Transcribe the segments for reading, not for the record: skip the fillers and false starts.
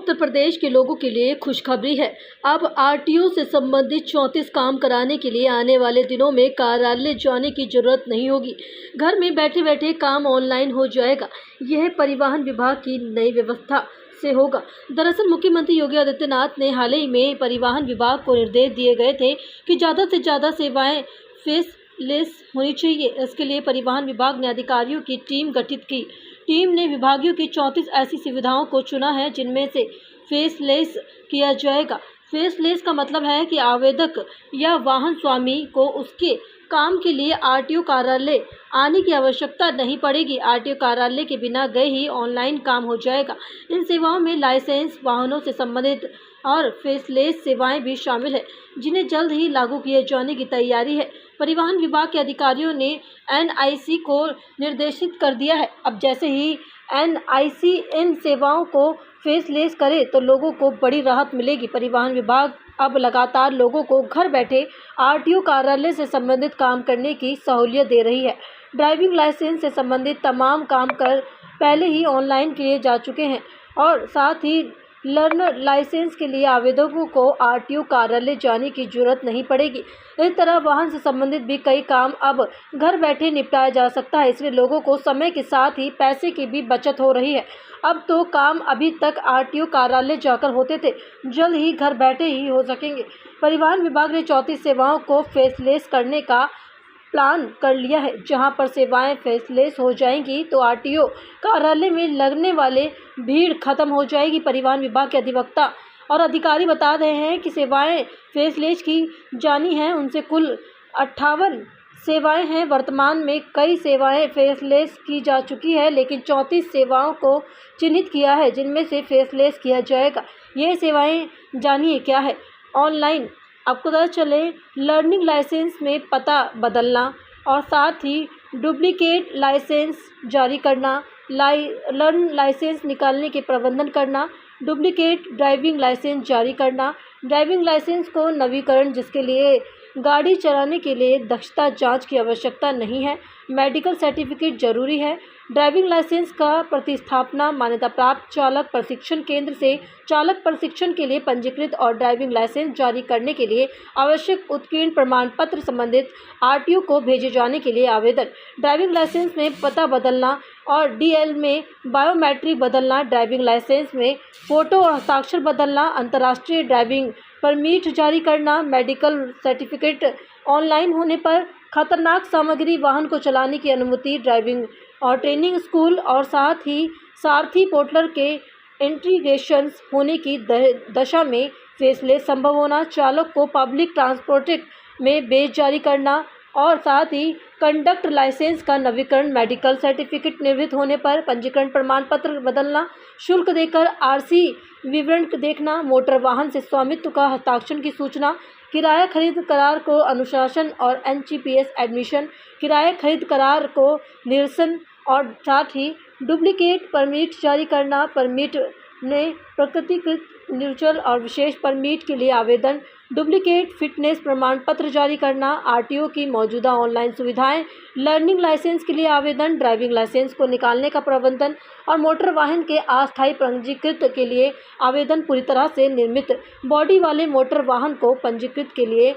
उत्तर प्रदेश के लोगों के लिए खुशखबरी है। अब आरटीओ से संबंधित 34 काम कराने के लिए आने वाले दिनों में कार्यालय जाने की जरूरत नहीं होगी। घर में बैठे बैठे काम ऑनलाइन हो जाएगा। यह परिवहन विभाग की नई व्यवस्था से होगा। दरअसल मुख्यमंत्री योगी आदित्यनाथ ने हाल ही में परिवहन विभाग को निर्देश दिए गए थे कि ज़्यादा से ज़्यादा सेवाएं फेसलेस होनी चाहिए। इसके लिए परिवहन विभाग ने अधिकारियों की टीम गठित की। टीम ने विभागीय की 34 ऐसी सुविधाओं को चुना है जिनमें से फेसलेस किया जाएगा। फेसलेस का मतलब है कि आवेदक या वाहन स्वामी को उसके काम के लिए आरटीओ कार्यालय आने की आवश्यकता नहीं पड़ेगी। आरटीओ कार्यालय के बिना गए ही ऑनलाइन काम हो जाएगा। इन सेवाओं में लाइसेंस, वाहनों से संबंधित और फेसलेस सेवाएं भी शामिल है, जिन्हें जल्द ही लागू किए जाने की तैयारी है। परिवहन विभाग के अधिकारियों ने एनआईसी को निर्देशित कर दिया है। अब जैसे ही एनआईसी इन सेवाओं को फेसलेस करे तो लोगों को बड़ी राहत मिलेगी। परिवहन विभाग अब लगातार लोगों को घर बैठे आरटीओ कार्यालय से संबंधित काम करने की सहूलियत दे रही है। ड्राइविंग लाइसेंस से संबंधित तमाम काम कर पहले ही ऑनलाइन किए जा चुके हैं और साथ ही लर्नर लाइसेंस के लिए आवेदकों को आरटीओ कार्यालय जाने की जरूरत नहीं पड़ेगी। इस तरह वाहन से संबंधित भी कई काम अब घर बैठे निपटाया जा सकता है। इसलिए लोगों को समय के साथ ही पैसे की भी बचत हो रही है। अब तो काम अभी तक आरटीओ कार्यालय जाकर होते थे, जल्द ही घर बैठे ही हो सकेंगे। परिवहन विभाग ने 34 सेवाओं को फेसलेस करने का प्लान कर लिया है। जहां पर सेवाएं फेसलेस हो जाएंगी तो आरटीओ कार्यालय में लगने वाले भीड़ खत्म हो जाएगी। परिवहन विभाग के अधिवक्ता और अधिकारी बता रहे हैं कि सेवाएं फेसलेस की जानी हैं उनसे कुल 58 सेवाएं हैं। वर्तमान में कई सेवाएं फेसलेस की जा चुकी है, लेकिन 34 सेवाओं को चिन्हित किया है जिनमें से फेसलेस किया जाएगा। ये सेवाएं जानिए क्या है। ऑनलाइन आपको पता चले लर्निंग लाइसेंस में पता बदलना और साथ ही डुप्लीकेट लाइसेंस जारी करना, लर्न लाइसेंस निकालने के प्रबंधन करना, डुप्लीकेट ड्राइविंग लाइसेंस जारी करना, ड्राइविंग लाइसेंस को नवीकरण जिसके लिए गाड़ी चलाने के लिए दक्षता जांच की आवश्यकता नहीं है, मेडिकल सर्टिफिकेट जरूरी है, ड्राइविंग लाइसेंस का प्रतिस्थापना मान्यता प्राप्त चालक प्रशिक्षण केंद्र से चालक प्रशिक्षण के लिए पंजीकृत और ड्राइविंग लाइसेंस जारी करने के लिए आवश्यक उत्कीर्ण प्रमाण पत्र संबंधित आरटीओ को भेजे जाने के लिए आवेदन, ड्राइविंग लाइसेंस में पता बदलना और डीएल में बायोमेट्रिक बदलना, ड्राइविंग लाइसेंस में फ़ोटो और हस्ताक्षर बदलना, अंतर्राष्ट्रीय ड्राइविंग परमिट जारी करना, मेडिकल सर्टिफिकेट ऑनलाइन होने पर खतरनाक सामग्री वाहन को चलाने की अनुमति, ड्राइविंग और ट्रेनिंग स्कूल और साथ ही सारथी पोर्टल के इंटीग्रेशंस होने की दशा में फेसलेस संभव होना, चालक को पब्लिक ट्रांसपोर्ट में बेच जारी करना और साथ ही कंडक्ट लाइसेंस का नवीकरण, मेडिकल सर्टिफिकेट निवृत्त होने पर पंजीकरण प्रमाण पत्र बदलना, शुल्क देकर आरसी विवरण देखना, मोटर वाहन से स्वामित्व का हस्ताक्षर की सूचना, किराया खरीद करार को अनुशासन और एनजीपीएस एडमिशन, किराया खरीद करार को निरसन और साथ ही डुप्लीकेट परमिट जारी करना, परमिट में प्रकृतिकृत म्यूचुअल और विशेष परमिट के लिए आवेदन, डुप्लीकेट फिटनेस प्रमाण पत्र जारी करना, आरटीओ की मौजूदा ऑनलाइन सुविधाएं, लर्निंग लाइसेंस के लिए आवेदन, ड्राइविंग लाइसेंस को निकालने का प्रबंधन और मोटर वाहन के अस्थायी पंजीकृत के लिए आवेदन, पूरी तरह से निर्मित बॉडी वाले मोटर वाहन को पंजीकृत के लिए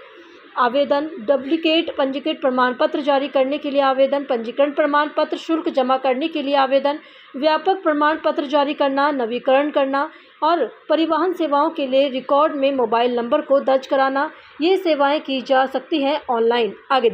आवेदन, डुप्लीकेट पंजीकृत प्रमाण पत्र जारी करने के लिए आवेदन, पंजीकरण प्रमाण पत्र शुल्क जमा करने के लिए आवेदन, व्यापक प्रमाण पत्र जारी करना, नवीकरण करना और परिवहन सेवाओं के लिए रिकॉर्ड में मोबाइल नंबर को दर्ज कराना, ये सेवाएं की जा सकती हैं ऑनलाइन। आगे